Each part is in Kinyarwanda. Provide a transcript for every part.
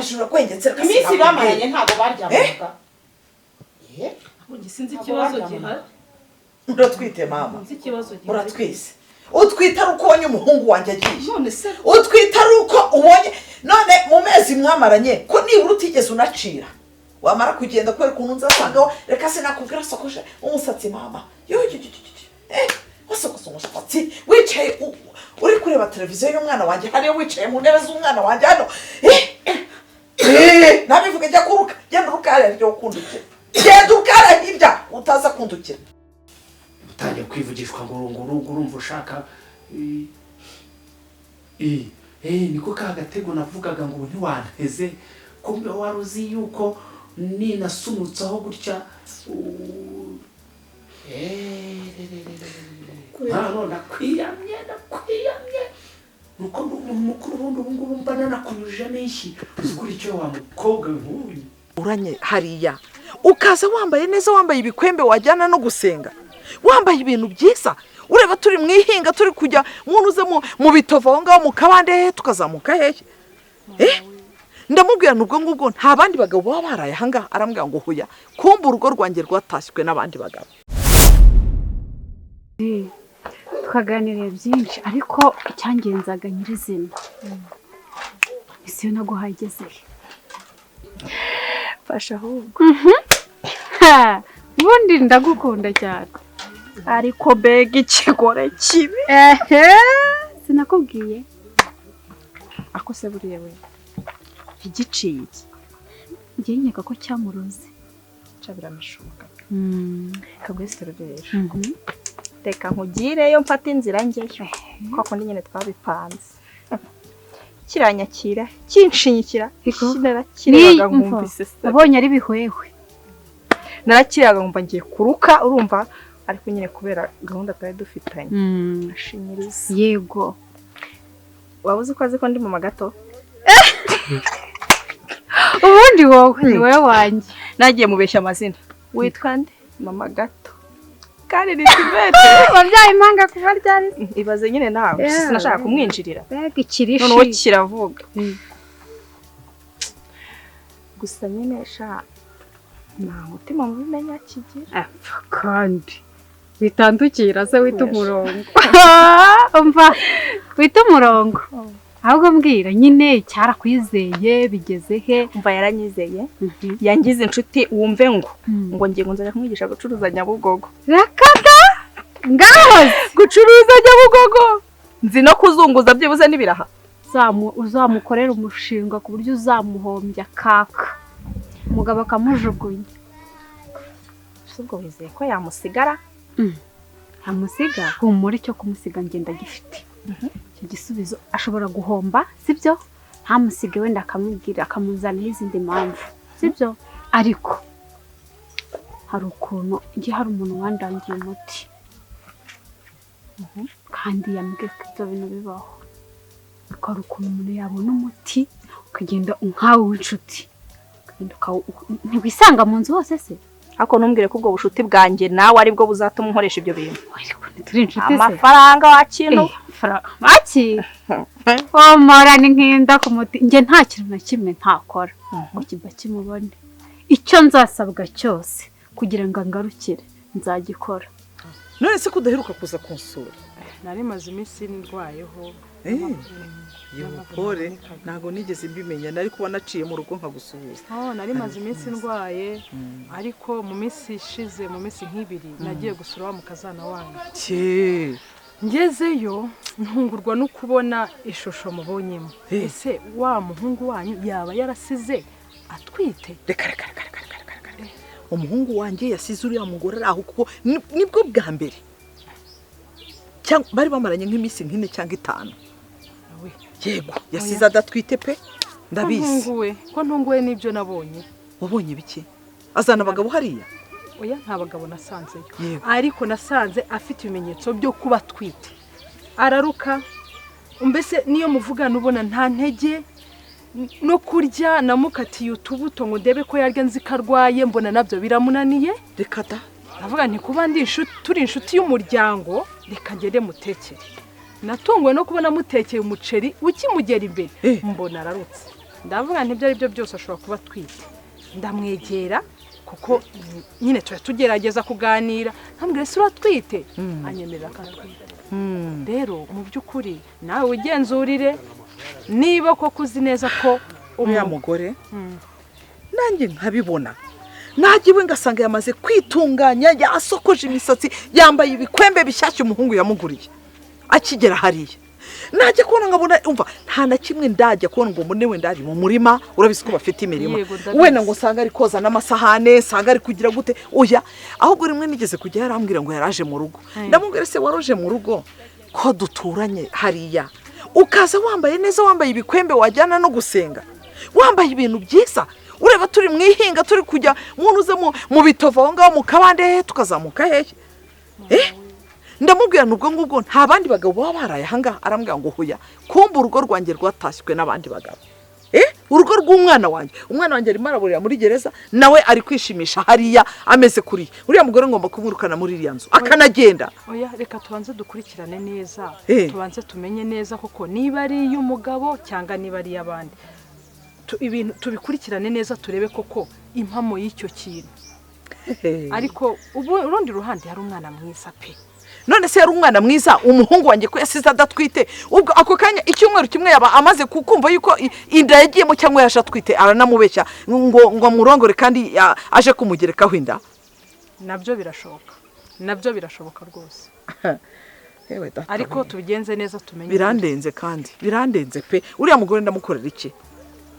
amashuri kwengetse iminsi bamaranye ntago baryamaga Ubu sinzi ikibazo gihari. Uratwite mama. Sinzi ikibazo gihari. Uratwise. Utwita ruko ubonye umuhungu wanjye agiye. None se Utwita ruko ubonye none mu mezi mwamaranye ko nibura utigeze unacira. Wamara kugenda kwera kuntu nzasangaho reka sinakubwira sokoshe umusatsi mama. Wasokosa umusatsi wicaye uri kureba televiziyo y'umwana wanjye hariyo wicaye mu ntebe z'umwana wanjye hano. Nabivuga njya kuruka genda urukara ryo kundukira. Genda urukara hirya utaza kundukira. Utangiye kwivugishwa ngo urumva ushaka niko ka gatego navugaga ngo ntiwanteze kumbe waruzi yuko ninasumutsaho gutya none nakwiyamye nuko mukuru bundi ubungubu mbana nakuyuje n'iki uzikuri icyo wa mukobwa nk'uyu uranye hariya ukaza wambaye neza wambaye ibikwembe wajyana no gusenga wambaye ibintu byiza ureba turi mwihinga turi kujya munuze mu bitovo aho ngaho mu kabande tukazamuka hehe ndamubwira nubwo ngubwo nta bandi bagabo baba baraye hanga arambwira ngo huya kumba urugo rwanjye rwatashywe n'abandi bagabo tukaganiriye byinshi ariko icyangenzaga nyirizina isi yo naguhaye igezeye fasha ahubwo ubundi ndagukunda cyane ariko bega ikigore kibi sinakubwiye ako se buriya we igiciye iki ngiye nkeka ko cyamuroze cabiramashoboka kagwesterubesha reka nkugireyo mfata inzira njyeyo kwako ndi nyene twabipanze kiranyakira kinshinyikira narakiraga nkumvise abonye ari bihwehwe narakiraga nkumva ngiye kuruka urumva ariko nyine kubera gahunda twari dufitanye ashinyiriza yego wabuze ko azi ko ndi mu magato ubundi wowe ni wowe wanjye nagiye mubeshya amazina witwa nde mama gato kandi ni tibete wabyaye impanga kuva ryari ibaze nyine nawe sinashaka kumwinjirira bega ikirishi none kiravuga gusa nyine sha nta mutima mubimenya kigira kandi bitandukira se wita umurongo umva wita umurongo ahubwo mbwira nyine cyarakwizeye bigeze he umva yaranyizeye yangize inshuti wumve ngo ngiye nzajya kumwigisha gucuruza Nyabugogo rakada ngaho gucuruza Nyabugogo nzi no kuzunguza byibuze n'ibiraha uzamukorera umushinga ku buryo uzamuhombya kaka umugabo akamujugunya ubwo wizeye ko yamusigara amusiga humura icyo kumusiga ngenda gifite icyo gisubizo ashobora guhomba sibyo ntamusige wenda akamubwira akamuzanaho izindi mpamvu sibyo ariko hari ukuntu ngiye hari umuntu wandangiye umuti kandi yambwiye ko ibyo bintu bibaho ariko hari ukuntu umuntu yabona umuti ukagenda nkawe w'inshuti ntiwisanga mu nzu hose se ako numbwire ko ubwo bushuti bwanjye nawe ari bwo buzatuma nkoresha ibyo bintu turi inshuti se amafaranga wakintu maki omora ni nkinda ku muti nge nta kintu na kimwe ntakora ngo kiba kimubone icyo nzasabwa cyose kugira ngo angarukire nzagikora none se kudaheruka kuza kunsura nari maze iminsi ndwayeho yopore ntago nigeze mbimenya nari kuba naciye mu rugo nkagusuhuza nari maze iminsi ndwaye ariko mu minsi ishize mu minsi nk'ibiri nagiye gusura wa mukazana wanjye ngezeyo ntungurwa no kubona ishusho mubonyemo ese wa muhungu wanyu yaba yarasize atwite reka umuhungu wanjye yasize uriya mugore aho kuko nibwo bwa mbere cyangwa bari bamaranye nk'iminsi nk'ine cyangwa 5 yego yasize adatwite pe ndabizi ko ntunguwe n'ibyo nabonye wabonye biki azana abagabo hariya oya nta bagabo nasanzeyo ariko nasanze afite ibimenyetso byo kuba atwite araruka mbese niyo muvugana ubona nta ntege no kurya namukatiye utubuto ngo ndebe ko yarya nzi karwaye mbona nabyo biramunaniye reka da ndavuga nti kuba ndi inshuti turi inshuti y'umuryango reka ngende mutekere natunguwe no kubona mutekeye umuceri ukimugera imbere mbona ararutse ndavuga nti ibyo ari byo byose ashobora kuba atwite ndamwegera kuko nyine tugerageza kuganira ntambwire se uratwite anyemerera akatwite rero mu by'ukuri nawe ugenzurire niba koko uzi neza ko uriya mugore nanjye nkabibona nagiwe ngasanga yamaze kwitunganya yasokoje imisatsi yambaye ibikwembe bishyashya umuhungu yamuguriye akigera hariya najya kubona nkabona umva nta na kimwe ndajya kubona ngo mbone wenda ari mu murima urabizi ko bafite imirima wenda ngo usanga ari koza n'amasahane usanga ari kugira gute oya ahubwo rimwe nigeze kujya yarambwira ngo yaraje mu rugo ndamubwira se waroje mu rugo ko duturanye hariya ukaza wambaye neza wambaye ibikwembe wajyana no gusenga wambaye ibintu byiza ureba turi mwihinga turi kujya munuze mu bitovo aho ngaho mu kabande tukazamuka hehe ndamubwira nubwo ngubwo nta bandi bagabo baba baraye ahangaha arambwira ngo huya kumva urugo rwanjye rwatashywe n'abandi bagabo urugo rw'umwana wanjye arimo araburira muri gereza nawe ari kwishimisha hariya ameze kuriya uriya mugore ngomba kumwirukana muri iriya nzu akanagenda oya reka tubanze dukurikirane neza tubanze tumenye neza koko niba ari iy'umugabo cyangwa niba ari iy'abandi ibintu tubikurikirane neza turebe koko impamo y'icyo kintu ariko urundi ruhande hari umwana mwiza pe none se yari umwana mwiza umuhungu wanjye ko yasize adatwite ubwo ako kanya icyumweru kimwe yaba amaze kukumva yuko inda yagiyemo cyangwa yaje atwite aranamubeshya ngo amurongore kandi aje kumugerekaho inda nabyo birashoboka rwose ariko tubigenze neza tumenye birandenze kandi birandenze pe uriya mugore ndamukorera iki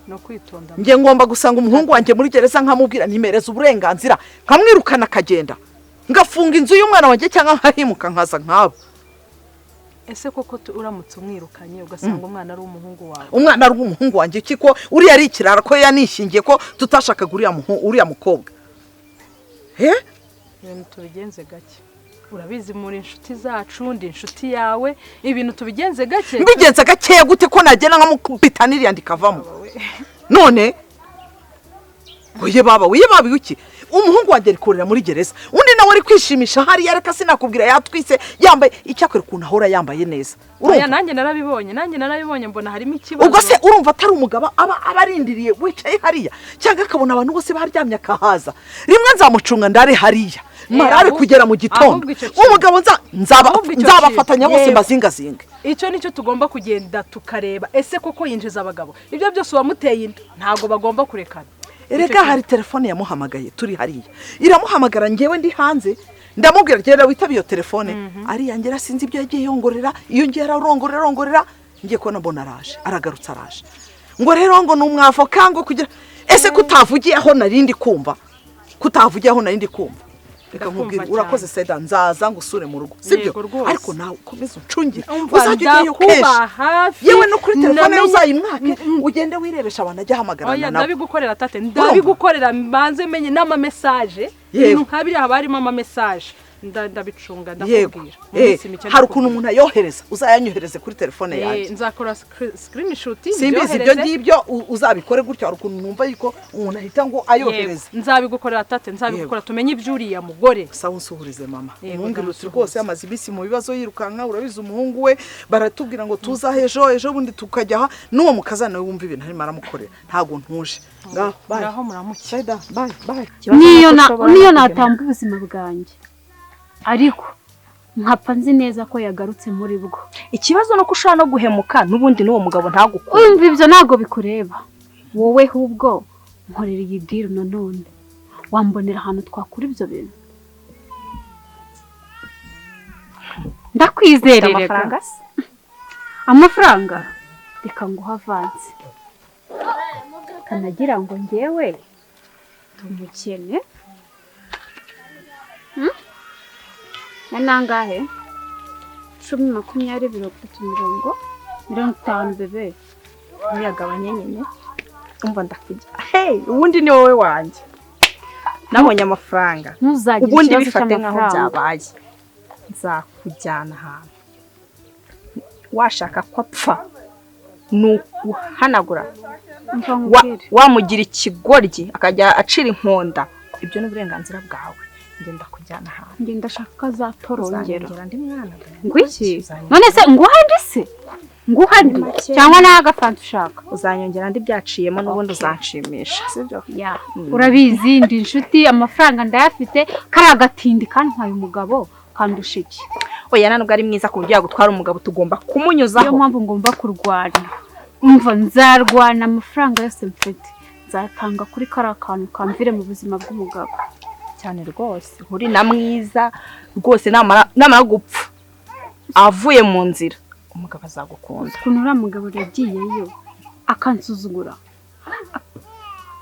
no kwitonda ngiye ngomba gusanga umuhungu wanjye muri gereza nkamubwira ntimereza uburenganzira nkamwirukana akagenda ngafunga inzu y'umwana wanjye cyangwa nkahimuka nkaza nkabo ese koko uramutse umwirukanye ugasanga umwana ari umuhungu wawe umwana ari umuhungu wanjye kiko uriya ari ikirara ko yanishingiye ko tutashakaga uriya mukobwa ibintu tubigenze gake urabizi muri inshuti zacu ndi inshuti yawe ibintu tubigenze gake mbigenze gakeya gute ko nagenda nkamukubita n'iriya ndikavamo none oye baba iki umuhungu wanjye ari kurira muri gereza undi nawe ari kwishimisha hariya reka sinakubwira yatwise yambaye icyakora ukuntu ahora yambaye neza urumva nanjye narabibonye mbona harimo ikibazo ubwo se urumva atari umugabo aba arindiriye wicaye hariya cyangwa akabona abantu bose baryamye akahaza rimwe nzamucunga ndare hariya marabe kugera mu gitondo umugabo nzabafatanya bose mbazingazinga icyo nicyo tugomba kugenda tukareba ese koko yinjiza abagabo ibyo byose wamuteye inda ntago bagomba kurekana erega hari telefone yamuhamagaye turi hariya iramuhamagara ngewe ndi hanze ndamubwira genda witabe iyo telefone ariyangera sinzi ibyo yagiye yongorera iyo ngiye ararongorera ngiye ko nabona araje aragarutse araje ngo rero ngo numwavoka ngo kugira ese kutavugiye aho narindi kumva reka nkubwire urakoze Seda nzaza ngusure mu rugo sibyo ariko nawe ukomeze uncungire uzajyeyo kenshi yewe no kuri telefone uzayimwake ugende wirebesha abantu ajya hamagarana nawe ndabigukorera tate ndabigukorera mbanze menye n'ama message nkabiri haba harimo ama message ndabicunga ndakubwira hari ukuntu umuntu ayohereza uzayanyohereze kuri telefone yanjye nzakora screenshot simbizi ibyo ngibyo uzabikore gutyo hari ukuntu numva yuko umuntu ahita ngo ayohereze nzabigukorera tate nzabigukora tumenye ibyuriya mugore sawa unsuhurize mama umuhungu rwose yamaze ibisi mu bibazo yirukanka urabizi umuhungu we baratubwira ngo tuza ejo bundi tukajya aha n'uwo mukazana we wumva ibintu arimo aramukorera ntago ntuje ngaho muramuke bye niyo natamba ubuzima bwanjye ariko nkapfa nzi neza ko yagarutse muri bwo ikibazo no kushana no guhemuka n'ubundi n'uwo mugabo ntagukunda umva ibyo ntago bikureba wowe hubwo nkorera iyi deal nanone wambonera ahantu twakura ibyo bintu ndakwizerera amafaranga reka nguha avance kanagira ngo ngewe tumukene nangahe 10 20 30 50 bebe ntiyagabanye nyine umva ndakujya ubundi ni wowe wanjye nabonye amafaranga ubundi bifate nkaho byabaye nzakujyana ahantu washaka ko apfa nuhanagura wamugira ikigoryi akajya acira inkonda ibyo ni uburenganzira bwawe ngenda kujyana ahantu njye ndashaka azatorongera uzanyongera ndi mwana ngwiki none se nguhandi se nguhandi cyangwa nawe agafanta ushaka uzanyongera ndi byaciyemo n'ubundi uzanshimisha sibyo ya urabizi ndi inshuti amafaranga ndayafite kari agatindi kandi mpaye umugabo kandusha iki oya nubwo ari mwiza ku buryo yagutwara umugabo tugomba kumunyuzaho niyo mpamvu ngomba kurwana umva nzarwana amafaranga yose mfite nzatanga kuri kariya kantu kamvire mu buzima bw'umugabo cyane rwose uri na mwiza rwose namara gupfa avuye mu nzira umugabo azagukunda ukuntu uriya mugabo yagiyeyo akansuzugura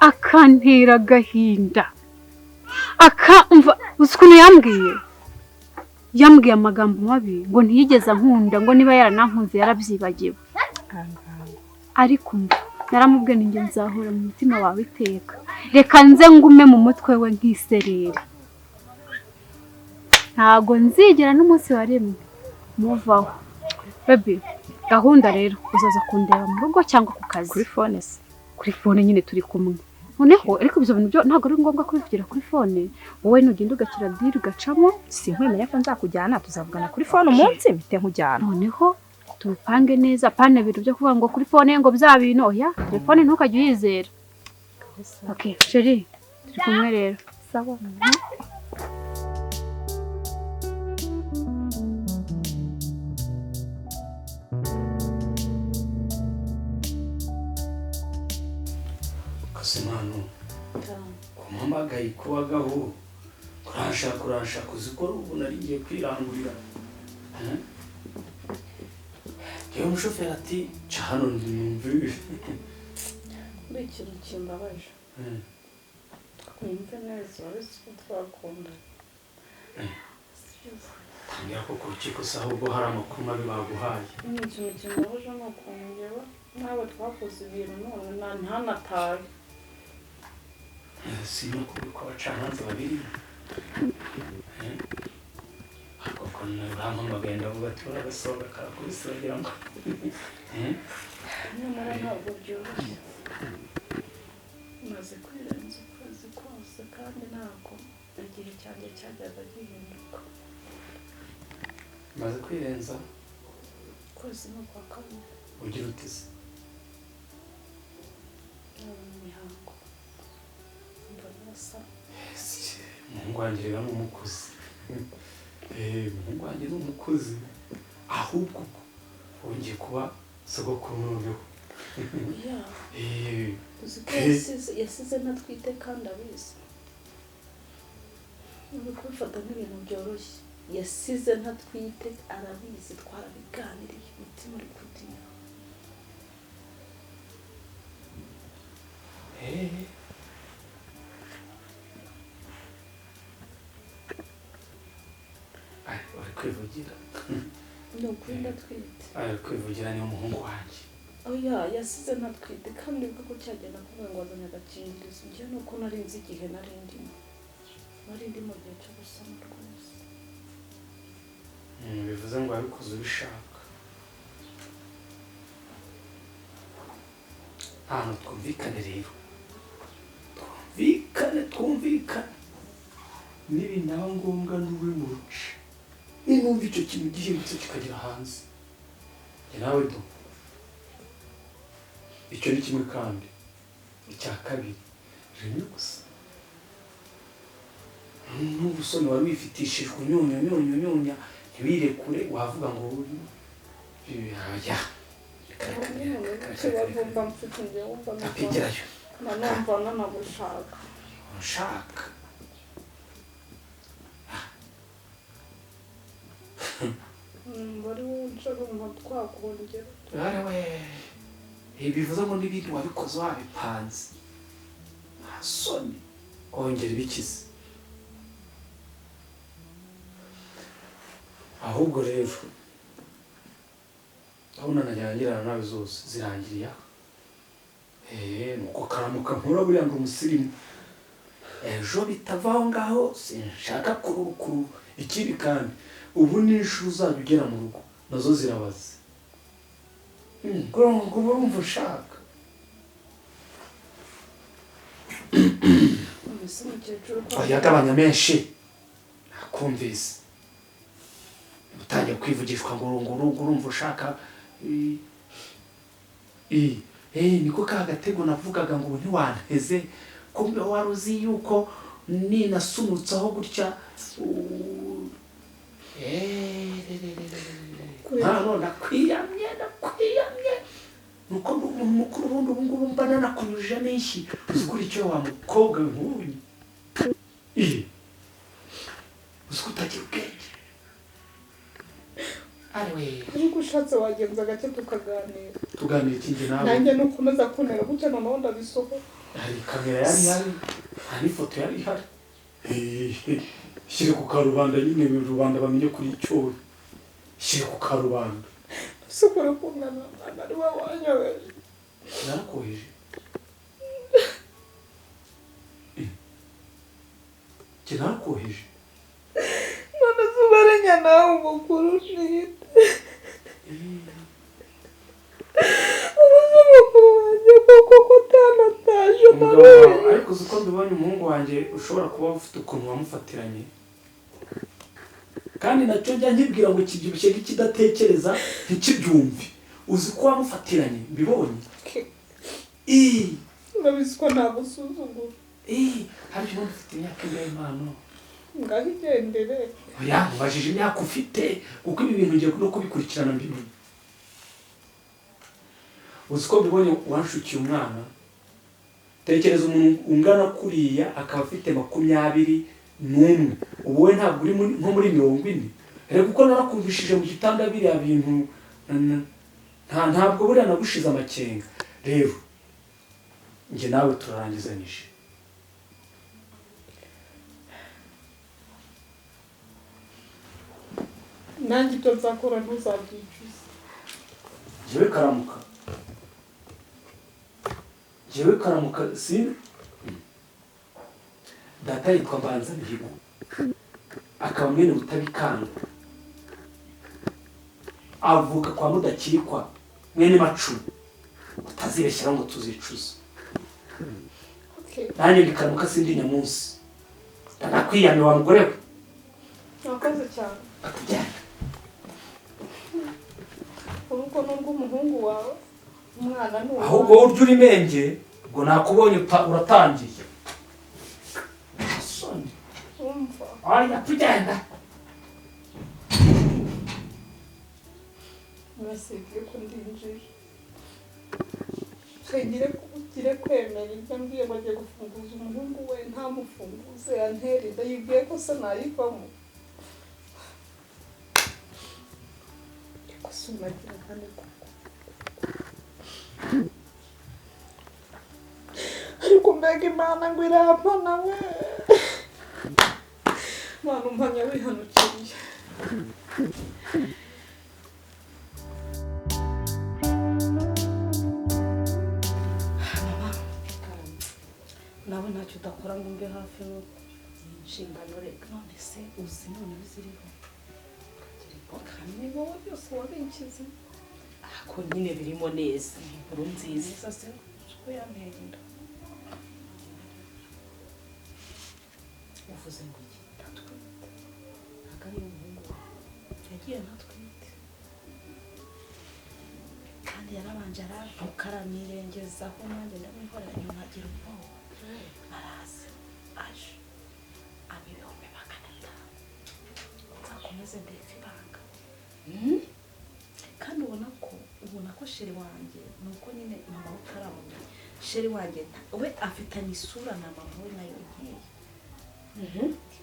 akantera agahinda akamva uzi ukuntu yambwiye amagambo mabi ngo ntiyigeze ankunda ngo niba yaranankunze yarabyibagiwe ariko naramubwiye ninjye nzahora mu mutima wawe iteka reka nze ngume mu mutwe we nk'isereri ntago nzigera n'umunsi wa rimwe muvaho baby gahunda rero uzaza kundeba mu rugo cyangwa ku kazi kuri fone nyine turi kumwe noneho ariko ibyo bintu byo ntago ari ngombwa kubivugira kuri fone wowe nugenda ugakira diri ugacamo sinkwemenya ko nzakujyana tuzavugana kuri fone umunsi mpite nkujyana noneho tubipange neza pana ibintu byo kuvuga ngo kuri fone ngo bya bintu oya telefone ntukajye uyizera okay chérie turi kumwe rero sawa Kasemano kumamagaye kubagaho kurashaka uzikora ubu nari ngiye kwirangurira yewe umushoferi ati ca hano ndimvire kuri ikintu kimbabaje twumve neza uretse ko twakunda tangira ko ku rukiko se ahubwo hari amakuru mabi baguhaye ikintu kimbabaje ni ukuntu njyewe nawe twakoze ibintu none ntanataye si no kubiko abacamanza babiri ako urampamagaye ndavuga ati uragasohoka karakubise bagira ngo nyamara ntabwo byoroshye maze kwirenza ukwezi kose kandi ntabwo igihe cyanjye cyajyaga gihinduka maze kwirenza ukwezi ni ukwa kabiri ugira utize imihango umuhungu wanjye rero ni umukozi umuhungu wanjye ni umukozi ahubwo wongeye kuba sogokuru noneho uzi ko yasize ntatwite kandi abizi uri kubifata nk'ibintu byoroshye yasize ntatwite arabizi twarabiganiriye umutima uri kudira ari kwivugira ni ukuri ndatwite ari kwivugira ni umuhungu wanjye oya yasize ntatwite kandi ubwo ko cyagenda kuvuga ngo azanye agakingirizo njye nuko nari nzi igihe nari ndimo mu gihe cyo gusama rwose bivuze ngo wabikoze ubishaka hano twumvikane rero twumvikane nibinaba ngombwa n'uwe mu ruce ninumva icyo kintu gihindutse kikagera hanze nawe do icyo ni kimwe kandi icya kabiri rimwe gusa n'ubusoni wari wifitishijwe unyunya ntiwirekure wavuga ngo ya apigerayo nanumva nanagushaka ushaka bari wunce rumva twakongera bivuze ngo n'ibindi wabikoze wabipanze nta soni wongera ibikize ahubwo rero ndabona najyangirana nawe zose zirangiriye nuko karamuka nkura buriya ngo umusirimu ejo bitavaho ngaho sinshaka kurukuru ikindi kandi ubu n'inshuro uzajya ugera mu rugo nazo zirabaze ngo urumva ushaka yagabanya menshi nakumvise utangiye kwivugishwa ngo urumva ushaka niko ka gatego navugaga ngo ntiwanteze kumbe wari uzi yuko ninasunutsaho gutya hano nakwiyamye nuko umuntu mukuru ubundi ubu ngubu mba nanakuruje n'ishyi uzikora icyo wa mukobwa nk'uyu uziko utagira ubwenge ariko ushatse wagenza gake tuganira ikindi nawe nanjye nukomeza kuntera gutya noneho ndabisohora hari kamera yari ihari hari ifoto yari ihari shyire ku karubanda nyine rubanda bamenye kuri icyo shyire ku karubanda sukure kumwana ari we wanyobeje narakoheje narakoheje none zubarenya nawe umukuru nite umukuru wanjye kuko kutanataje ariko uzi ko mbibonye umuhungu wanjye ushobora kuba ufite ukuntu wamufatiranye kandi nacyo njya nkibwira ngo kibyibushye nk'ikidatekereza ntikibyumve uzi ko wamufatiranye mbibonye urabizi ko nagusuzugura hari umuntu ufite imyaka ingahe Mpano ngaho igendere oya mubajije imyaka ufite kuko ibi bintu ngiye no kubikurikirana mbibonye uzi ko mbibonye wanshukiye umwana tekereza umuntu ungana kuriya akaba afite 21 ubu we ntabwo uri nko muri 40 rero kuko narakumvishije mu gitanda biriya bintu ntabwo buriya nagushize amakenga rero nge nawe turarangizanije nanjye ibyo nzakora ntuzabyicuza jewe karamuka sine data yitwa Mbanza Mihigo akaba mwene Butabikanga avuka kwa Mudakirikwa mwene Macu utazibeshyira ngo tuzicuza nanjye ndikaramuka sindi nyamunsi ndanakwiyame wa mugore we nakoze cyane atujyana uruko n'urwo umuhungu wawe umwana ni uwawe ahubwo urya uri menge ngo nakubonye uratangiye soni umva aya tujyana mwasibye ko ndinjije ugire kwemera ibyo mbwiye ngo agiye gufunguza umuhungu we ntamufunguze yantera inda yibwiye ko se nayivamo ariko si unagira kandi kuko ariko mbega Imana ngo irampana we Mana umpanya wihanukiriye nawe ntacyo udakora ngo mbe hafi n'inshingano reka none se uzi none biziriho kandi ni wowe byose wabikize ko nyine birimo neza inkuru nziza se ko yampenda uvuze ngo iki ntatwite ntabwo ari umuhungu yagiye ntatwite kandi yarabanje arantuka aranirengezaho nanjye ndamwihorera nyuma agira ubwoba araza aje ibihumbi 500 nzakomeze ndetse ibanga kandi ubona ko sheri wanjye nuko nyine mama utaramenya sheri wanjye we afitanye isura na mama we nayo ngiye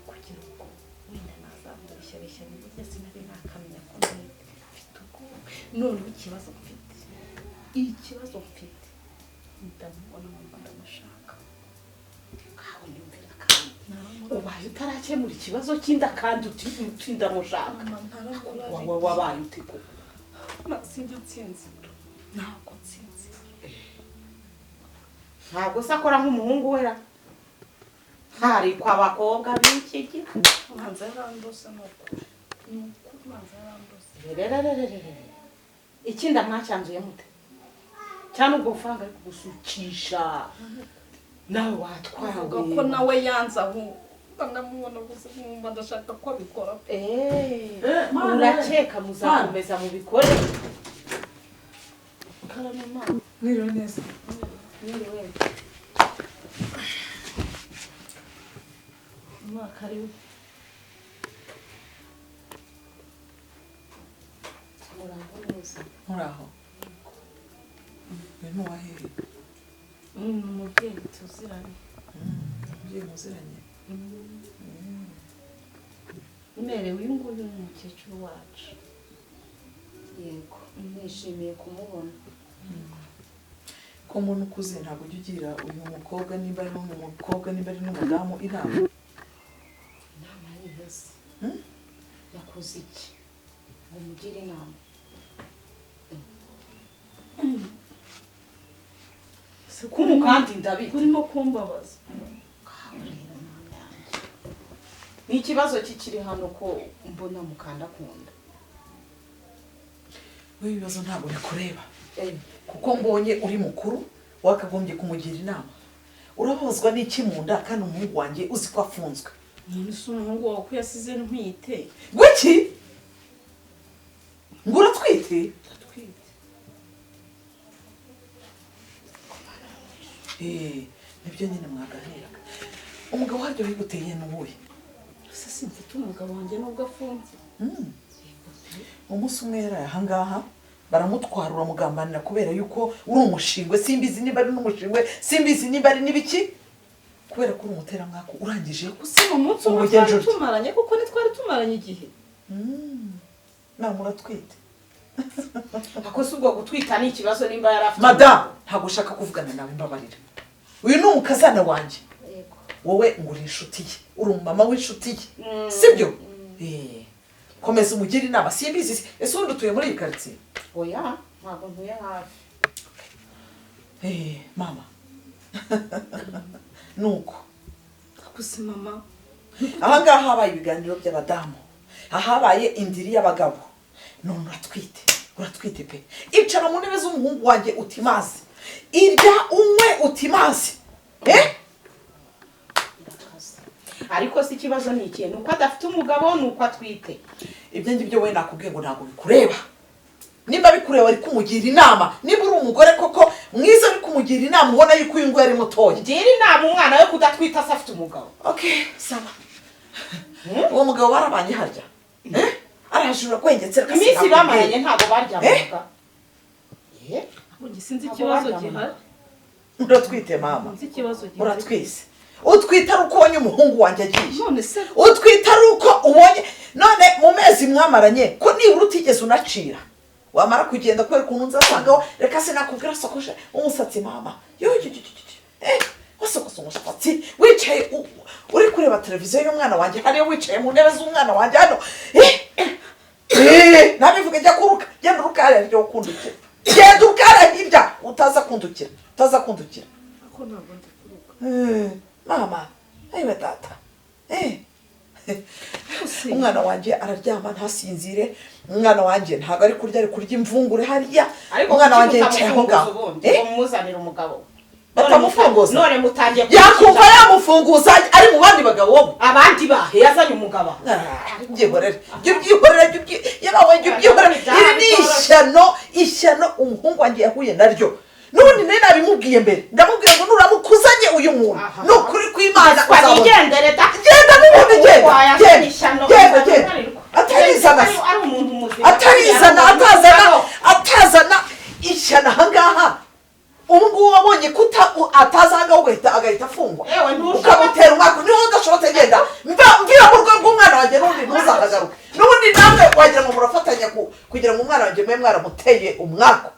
kugira ubwo wenda nazamurishya nibyo sinari nakamenya ko mfite ubwoba none ikibazo mfite ndamubona mama ndamushaka aho nyumvira kandi ubaye utarakemura ikibazo cy'inda kandi utinda mushaka wabaye utiko sinjye nsinzira ntabwo nsinzira ntabwo se akora nk'umuhungu wera hari kwa bakobwa b'iki gihe manza yarandose nuko manza yarandose ikinda mwacyanzuye mute cyane ubwo faranga ari kugusukisha nawe watwawe ko nawe yanza aho ndamubona gusa nkumva ndashaka ko abikora urakeka muzakomeza mubikore karamama mwiriwe neza mwiriwe karibu muraho neza muraho ni wahere umubyeyi tuziranye umubyeyi muziranye imerewe uyu nguyu ni umukecuru wacu yego nishimiye kumubona ko umuntu ukuze ntabwo ujya ugira uyu mukobwa nimba ari n'umukobwa nimba ari n'umudamu inama yihese yakoze iki ngo mugire inama kumu kandi ndabita urimo kumbabaza ni ikibazo kikiri hano ko mbona mukanda kunda we ibibazo ntabwo bikureba kuko mbonye uri mukuru wakagombye kumugira inama urabazwa n'iki mu nda kandi umuhungu wanjye uzi ko afunzwe none se umuhungu wawe ko yasize ntwite gwiki ngo uratwite nibyo nyine mwaganiraga umugabo waryo wiguteye n'ubuye se simfite umugabo wanjye nubwo afunze umunsi umwe yaraye ahangaha baramutwara uramugambanira kubera yuko uri umushingwe simbizi niba ari n'umushingwe simbizi niba ari n'ibiki kubera ko uri umuteramwaka urangije gusa umunsi umwe twari tumaranye kuko ntitwari tumaranye igihe nawe uratwite ako si ubwo gutwita ni ikibazo nimba yari afite madamu ntabwo ushaka kuvugana nawe mbabarira uyu ni umukazana wanjye wowe ngo uri inshuti ye uri umumama w'inshuti ye sibyo komeza umugire inama simbizi ese ubundi utuye muri iyi karitsiye oya ntabwo ntuye hafi mama nuko gusa mama ahangaha habaye ibiganiro by'abadamu ahabaye indiri y'abagabo none uratwite pe icara mu ntebe z'umuhungu wanjye utimazi irya unywe utimazi ariko si ikibazo ni ikintu uko adafite umugabo ni uko atwite ibyo ngibyo we nakubwiye ngo ntabwo bikureba nimba bikureba ari kumugira inama niba uri umugore koko mwiza ari kumugira inama ubona yuko uyu nguyu ari mutoya ngira inama umwana we kudatwita se afite umugabo sawa uwo mugabo barabanye harya arajura kwengetse iminsi bamaranye ntabwo baryamaga sinzi ikibazo gihari uratwite mama sinzi ikibazo gihari uratwise utwite ari uko ubonye umuhungu wanjye agiye none se utwite ari uko ubonye none mu mezi mwamaranye ko nibura utigeze unacira wamara kugenda kubera ukuntu nzasangaho reka sinakubwira sokoshe umusatsi mama wasokosa umusatsi wicaye uri kureba televiziyo y'umwana wanjye hariyo wicaye mu ntebe z'umwana wanjye hano nabivuga jya kuruka genda urukara ryo kundukira genda urukara hirya utaza kundukira ako ntabwo ndi kuruka mama ayiwe data umwana wanjye araryama ntasinzire umwana wanjye ntabwo ari kurya ari kurya imvungure hariya umwana wanjye yicaye aho ngaho mumuzanira umugabo batamufunguza none mutangiye yakumva yamufunguza ari mu bandi bagabo abandi bahe yazanye umugabo byihorera iri ni ishyano umuhungu wanjye yahuye naryo nubundi nari nabimubwiye mbere ndamubwira ngo nuramukuzanye uyu muntu ni ukuri kw'Imana igendere genda n'ubundi genda atazana ishyano ahangaha ubu ngubu wabonye ko ataza ahangaha agahita afungwa ukamutera umwaka niba udashobotse genda mbwira mu rwego rw'umwana wanjye n'ubundi ntuzahagaruke n'ubundi namwe wagira ngo murafatanya kugira ngo umwana wanjye mube mwaramuteye umwaka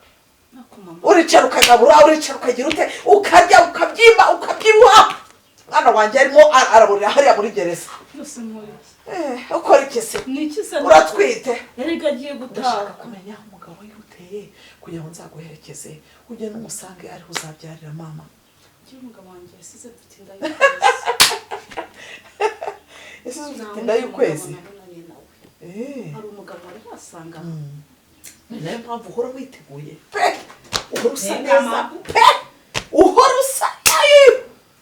uricara ukagabura uricara ukagira ute ukarya ukabyimba ukabyibuha mwana wanjye arimo araburira hariya muri gereza ukora iki se uratwite erega agiye gutaha kumenya umugabo yiguteye kugira ngo nzaguherekeze ujye n'umusange ariho uzabyarira mama ngiye umugabo wanjye yasize mfite inda yasize ufite inda y'ukwezi hari umugabo wari wasanga niyo mpamvu uhora witeguye uhora usa neza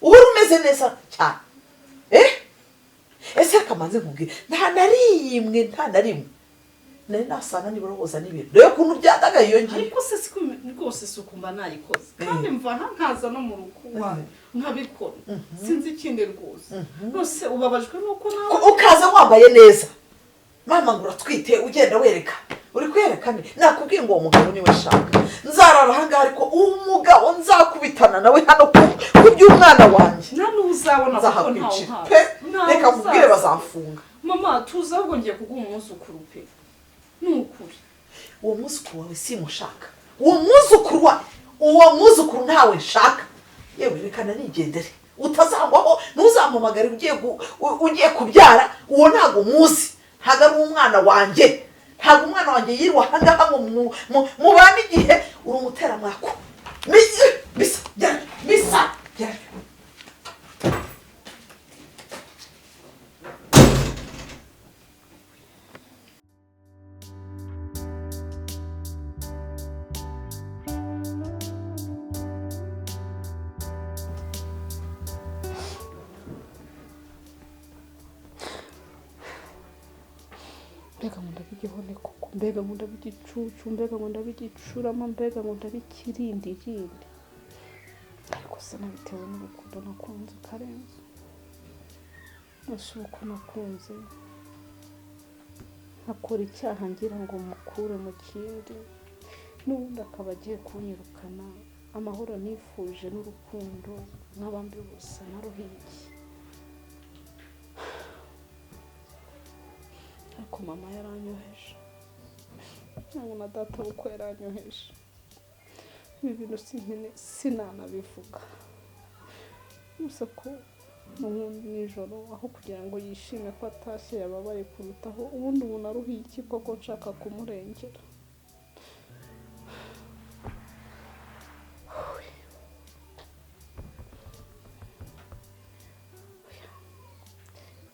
uhora umeze neza cyane ese kamanze nkubwire nta narimwe nari nasana nibura woza n'ibintu rero kuntu byadaga iyo ngiye ariko se rwose sukumba nayikoze kandi mva nkaza no mu rugo wawe nkabikora sinzi ikindi rwose rwose ubabajwe nuko nawe ukaza wambaye neza mama ngo uratwite ugenda wereka uri kwerekane nakubwiye ngo uwo mugabo niwe shaka nzarara ahangaha ariko umugabo nzakubitana nawe hano ku by'umwana wanjye uzabona ko ntawe reka nkubwire bazamfunga mama tuzi ahubwo ngiye kuguha umwuzukuru pe nukuri uwo mwuzukuru wawe simushaka uwo mwuzukuru ntawe nshaka yewe rekana nigendere utazangwaho ntuzampamagare ugiye kubyara uwo ntago muzi ntago ari umwana wanjye ntago umwana wanjye yirwa ahangaha mubana igihe uri umuteramwako bisa mbega ngo ndabigihone koko mbega ngo ndabigicucu mbega ngo ndabigicurama mbega ngo ndabikirindi ariko se nabitewe n'urukundo nakunze karenze ese uko nakunze nkakora icyaha ngira ngo mukure mu kindi n'ubundi akaba agiye kunyirukana amahoro nifuje n'urukundo nk'abandi bose naruhiye ariko mama yaranyoheje ntabwo na data uko yaranyoheje ibi bintu sinanabivuga gusa ko n'ubundi nijoro aho kugira ngo yishime ko atashye yababaye kurutaho ubundi umuntu aruhiye iki koko nshaka kumurengera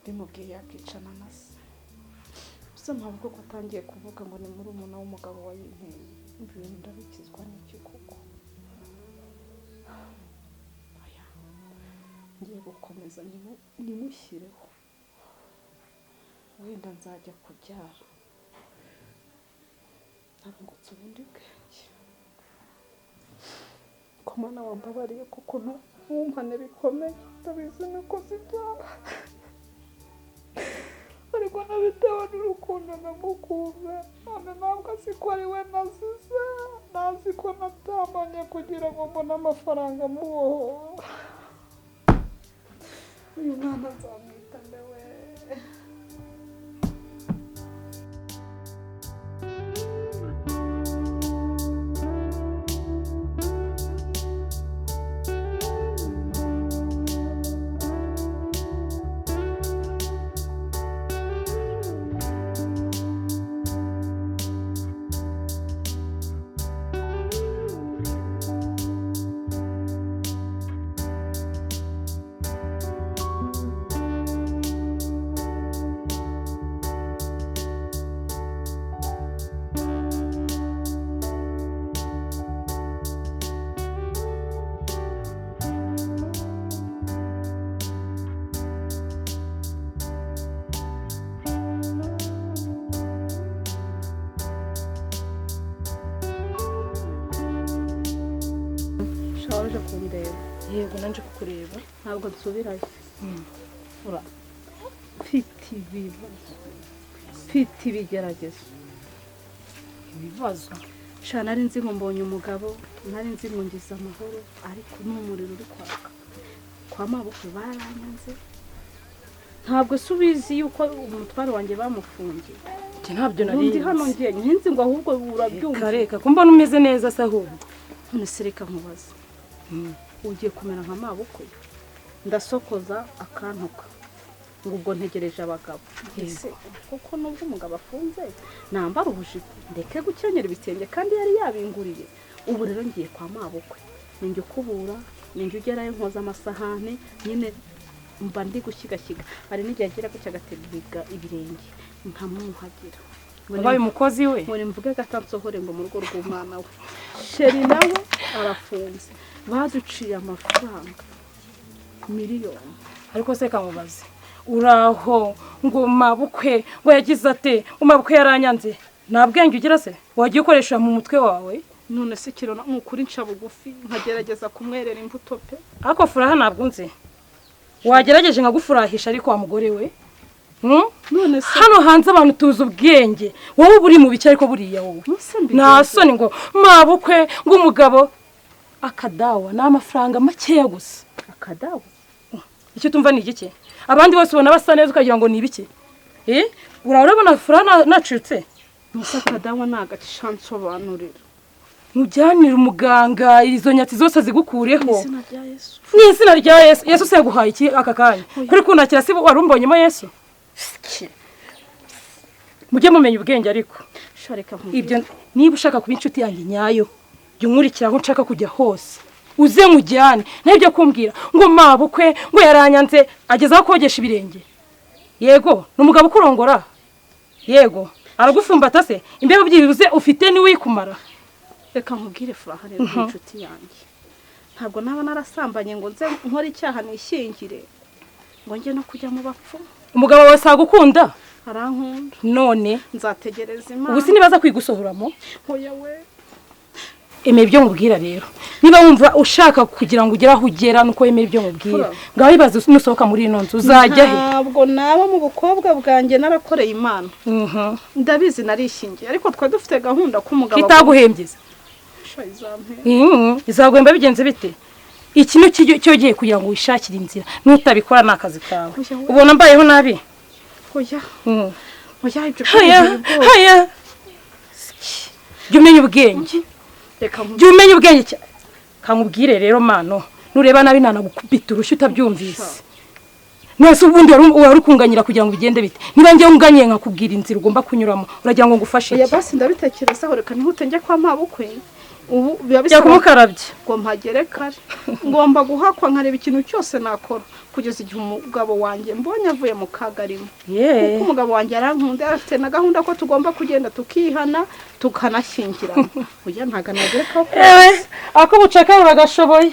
bimubwiye yakicana na se gusa ntabwo ko atangiye kuvuga ngo ni muri umuna w'umugabo wa yinteye ibintu ndabikizwa n'iki koko ngiye gukomeza nimushyireho wenda nzajya kubyara ntabangutse ubundi bwenge ko mana wambabariye kuko ntumpane bikomeye ndabizi nakoze ibyaha ariko nabitewe n'urukundo namukunze none ntabwo azi ko ari we nasize ntazi ko natamanye kugira ngo mbone amafaranga amubohora uyu mwana nzamwita ndewe waje kundeba yego nanje kukureba ntabwo nsubirayo ura mfite ibigeragezo ibibazo sha nari nzi ngo mbonye umugabo nari nzi ngo ngize amahoro ariko n'umuriro uri kwaka kwa mabukwe baranyanze ntabwo subizi yuko umutwaro wanjye bamufungiye ntabyo nari ndi hano ngiye nzi ngo ahubwo urabyumva reka ko mbona umeze neza se ahubwo none sereka nkubaza ugiye kumera nka mabukwe ndasokoza akantuka ngo ubwo ntegereje abagabo ese kuko nubwo umugabo afunze nambara ubujipo ndeke gukenyera ibitenge kandi yari yabinguriye ubu rero ngiye kwa mabukwe ninjye ukubura ninjye ugerayo nkoza amasahane nyine mba ndi gushyigashyiga hari n'igihe agira gutya agatega ibirenge nkamuhagira wabaye umukozi we muri mvuge gatansohore ngo mu rugo rw'umwana we sheri nawe arafunze baduciye amafaranga miliyoni ariko se kamubaze uraho ngo mabukwe ngo yagize ate umabukwe yaranyanze nta bwenge ugira se wagiye ukoresha mu mutwe wawe none se kirona nk'ukuri nca bugufi nkagerageza kumwerera imbuto pe ariko furaha ntabwo nzi wagerageje nkagufurahisha ariko wa mugore we none se hano hanze abantu tuzi ubwenge wowe buri mu bice ariko buriya wowe nta soni ngo mabukwe ngo umugabo akadawa ni amafaranga makeya gusa akadawa icyo tumva ni igiki abandi bose ubona basa neza ukagira ngo ni ibiki urabona furaha nacitse musa akadawa ni agacansobanurira mujyanire umuganga izo nyatsi zose zigukureho izina rya Yesu ni izina rya Yesu Yesu se yaguhaye iki aka kanya kuri kunakira se warumbonyemo Yesu mujye mumenya ubwenge ariko shareka ibyo niba ushaka kuba inshuti yanjye nyayo jya unkurikira aho nshaka kujya hose uze mujyane ntabyo kumbwira ngo mabukwe ngo yaranyanze agezaho kogesha ibirenge yego n'umugabo kurongora yego aragufumbata se imbeho byibuze ufite ni wikumara reka nkubwire furaha rero inshuti yanjye ntabwo naba narasambanye ngo nze nkora icyaha nishyingire ngo njye no kujya mu bapfu umugabo wawe sagukunda arankunda none nzategereza Imana ubu sinibaza kwigusohoramo hoya we emeye ibyo nkubwira rero niba wumva ushaka kugira ngo ugere aho ugera nuko emeye ibyo nkubwira ngaho ibaze nusohoka muri ino nzu uzajya he ntabwo naba mu bukobwa bwanjye narakoreye Imana ndabizi narishingiye ariko twa dufite gahunda ko umugabo kitaguhembye izaguhemba bigenze bite iki ni cyo giye kugira ngo wishakire inzira nutabikora ni akazi kawe ubona mbayeho nabi hoya ibyo haya jya umenya ubwenge jya umenya ubwenge kankubwire rero mano nureba nabi nanagukubita urushyi utabyumvise mwese ubundi wari ukunganyira kugira ngo bigende bite niba njye unganiye nkakubwira inzira ugomba kunyuramo uragira ngo ngufashe iki basi ndabitekerezaho reka ntihute njye kwa mabukwe ubu biba bisaba kumukarabye ngo mpagere kare ngomba guhakwa nkareba ikintu cyose nakora kugeza igihe umugabo wanjye mbonye avuye mu kagarimo kuko umugabo wanjye arankunda afite na gahunda ko tugomba kugenda tukihana tukanashyingirana uya ntago nagere ko ako bucaka uragashoboye